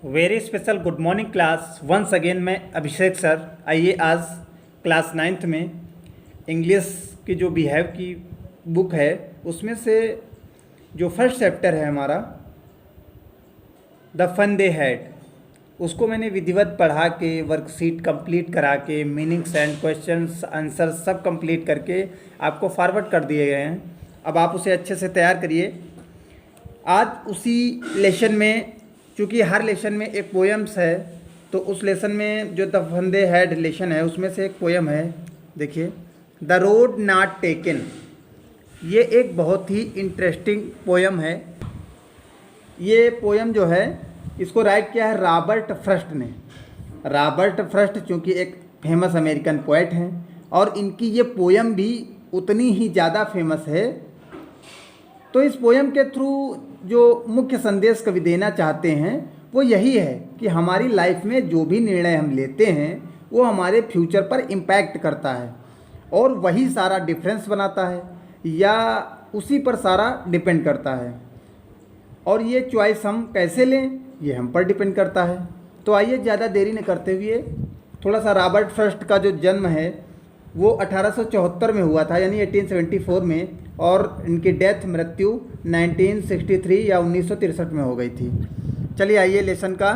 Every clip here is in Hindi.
Very special good morning class once again. मैं अभिषेक सर। आइए आज क्लास 9th में इंग्लिश की जो बिहेव की बुक है उसमें से जो फर्स्ट चैप्टर है हमारा द फन दे हैड, उसको मैंने विधिवत पढ़ा के वर्कशीट कंप्लीट करा के मीनिंग्स एंड क्वेश्चंस आंसर सब कंप्लीट करके आपको फॉरवर्ड कर दिए गए हैं। अब आप उसे अच्छे से तैयार करिए। आज उसी लेसन में, चूँकि हर लेसन में एक पोएम्स है, तो उस लेसन में जो the fun they had lesson है उसमें से एक पोएम है। देखिए, द रोड नॉट टेकन। ये एक बहुत ही इंटरेस्टिंग पोएम है। ये पोएम जो है इसको राइट किया है रॉबर्ट फ्रस्ट ने। रॉबर्ट फ्रस्ट चूँकि एक फेमस अमेरिकन पोएट हैं और इनकी ये पोएम भी उतनी ही ज़्यादा फेमस है। तो इस पोएम के थ्रू जो मुख्य संदेश कवि देना चाहते हैं वो यही है कि हमारी लाइफ में जो भी निर्णय हम लेते हैं वो हमारे फ्यूचर पर इम्पैक्ट करता है और वही सारा डिफरेंस बनाता है या उसी पर सारा डिपेंड करता है। और ये चॉइस हम कैसे लें ये हम पर डिपेंड करता है। तो आइए ज़्यादा देरी न करते हुए थोड़ा सा रॉबर्ट फ्रस्ट का जो जन्म है वो 1874 में हुआ था, यानी 1874 में, और इनकी मृत्यु 1963 या 1963 में हो गई थी। चलिए आइए लेसन का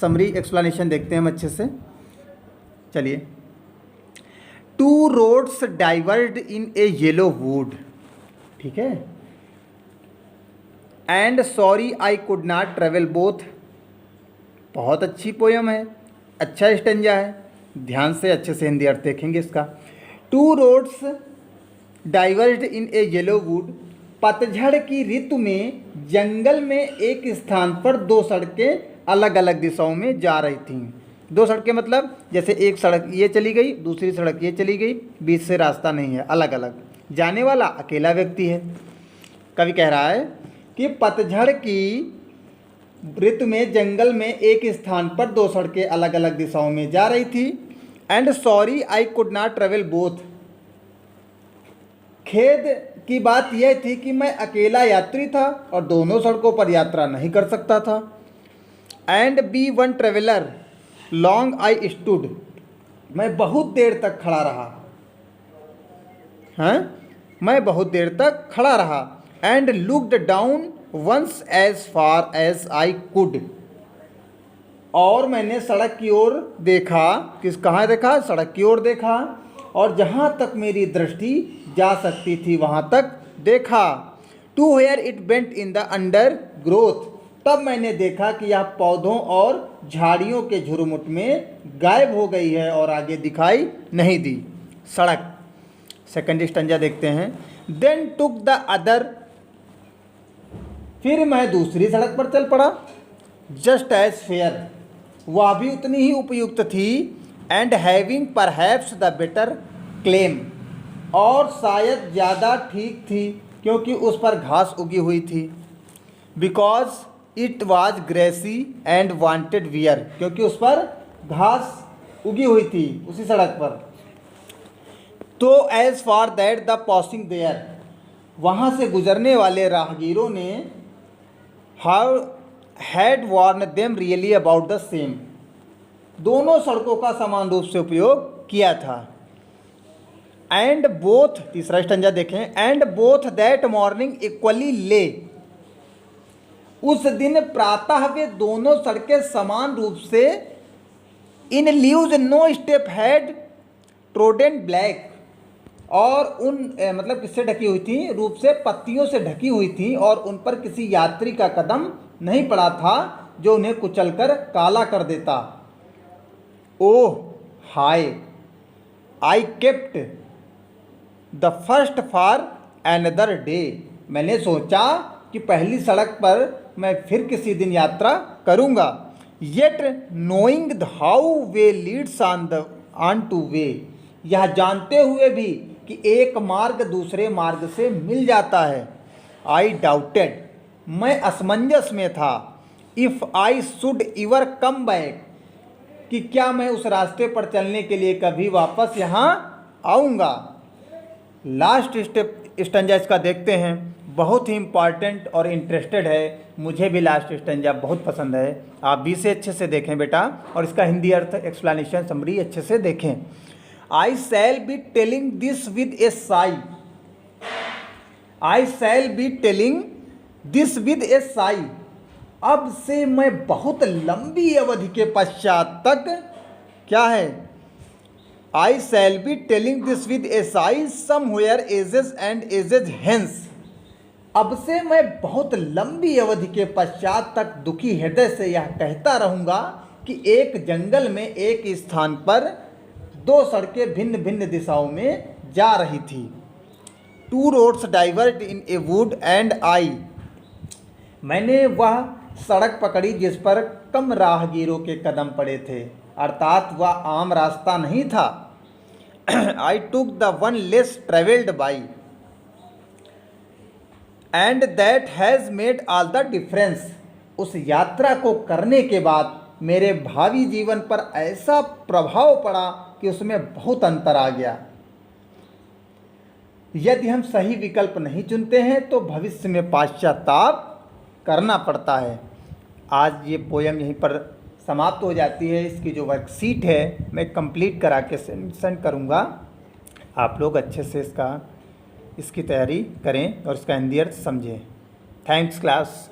समरी एक्सप्लेनेशन देखते हैं हम अच्छे से। चलिए, two roads डाइवर्ड in A yellow would, ठीक है, and sorry I could not travel both. बहुत अच्छी पोयम है, अच्छा स्टेंजा है, ध्यान से अच्छे से हिंदी अर्थ देखेंगे इसका। Two roads divorced in A yellow would, पतझड़ की ऋतु में जंगल में एक स्थान पर दो सड़कें अलग अलग दिशाओं में जा रही थीं। दो सड़कें मतलब जैसे एक सड़क ये चली गई, दूसरी सड़क ये चली गई, बीच से रास्ता नहीं है, अलग अलग। जाने वाला अकेला व्यक्ति है। कवि कह रहा है कि पतझड़ की ऋतु में जंगल में एक स्थान पर दो सड़कें अलग अलग दिशाओं में जा रही थी। And sorry I could not travel both. खेद की बात यह थी कि मैं अकेला यात्री था और दोनों सड़कों पर यात्रा नहीं कर सकता था। And be one traveller long I stood. मैं बहुत देर तक खड़ा रहा। हैं, मैं बहुत देर तक खड़ा रहा। And looked down once as far as I could. और मैंने सड़क की ओर देखा। कहाँ देखा? सड़क की ओर देखा, और जहाँ तक मेरी दृष्टि जा सकती थी वहाँ तक देखा। To where it bent in the undergrowth. तब मैंने देखा कि यह पौधों और झाड़ियों के झुरमुट में गायब हो गई है और आगे दिखाई नहीं दी सड़क। सेकंड स्टंजा देखते हैं। Then took the other. फिर मैं दूसरी सड़क पर चल पड़ा। जस्ट एज फेयर, वह भी उतनी ही उपयुक्त थी। And having perhaps the better claim, और शायद ज़्यादा ठीक थी क्योंकि उस पर घास उगी हुई थी। Because it was grassy and wanted wear, क्योंकि उस पर घास उगी हुई थी उसी सड़क पर। तो as for that the passing there, वहाँ से गुजरने वाले राहगीरों ने how had worn them really about the same. दोनों सड़कों का समान रूप से उपयोग किया था। एंड बोथ, तीसरा स्टंजा देखें। And both that morning equally lay. उस दिन प्रातः वे दोनों सड़कें समान रूप से in leaves no step had trodden black, और उन मतलब किससे ढकी हुई थी? रूप से पत्तियों से ढकी हुई थी और उन पर किसी यात्री का कदम नहीं पड़ा था जो उन्हें कुचलकर काला कर देता। Oh hi, I kept the first for another day. मैंने सोचा कि पहली सड़क पर मैं फिर किसी दिन यात्रा करूँगा। Yet knowing how way Leeds on two way, यह जानते हुए भी कि एक मार्ग दूसरे मार्ग से मिल जाता है। आई डाउटेड, मैं असमंजस में था। If I should इवर come back, कि क्या मैं उस रास्ते पर चलने के लिए कभी वापस यहाँ आऊँगा। लास्ट स्टेप स्टंजा इसका देखते हैं। बहुत ही इम्पॉर्टेंट और इंटरेस्टेड है। मुझे भी लास्ट स्टेंजा बहुत पसंद है। आप भी से अच्छे से देखें बेटा, और इसका हिंदी अर्थ एक्सप्लेनेशन समरी अच्छे से देखें। I shall be telling this with a sigh. I shall be telling this with a sigh. अब से मैं बहुत लंबी अवधि के पश्चात तक, क्या है, I shall be telling this with a sigh somewhere ages and ages hence. अब से मैं बहुत लंबी अवधि के पश्चात तक दुखी हृदय से यह कहता रहूँगा कि एक जंगल में एक स्थान पर दो सड़कें भिन्न भिन्न दिशाओं में जा रही थी। Two roads divert in a wood and I. मैंने वह सड़क पकड़ी जिस पर कम राहगीरों के कदम पड़े थे, अर्थात वह आम रास्ता नहीं था। I took the one less travelled by and that has made all the difference. उस यात्रा को करने के बाद मेरे भावी जीवन पर ऐसा प्रभाव पड़ा कि उसमें बहुत अंतर आ गया। यदि हम सही विकल्प नहीं चुनते हैं तो भविष्य में पश्चाताप करना पड़ता है। आज ये पोयम यहीं पर समाप्त हो जाती है। इसकी जो वर्कशीट है मैं कंप्लीट करा के सेंड करूँगा। आप लोग अच्छे से इसकी तैयारी करें और इसका हिंदी अर्थ समझें। Thanks class.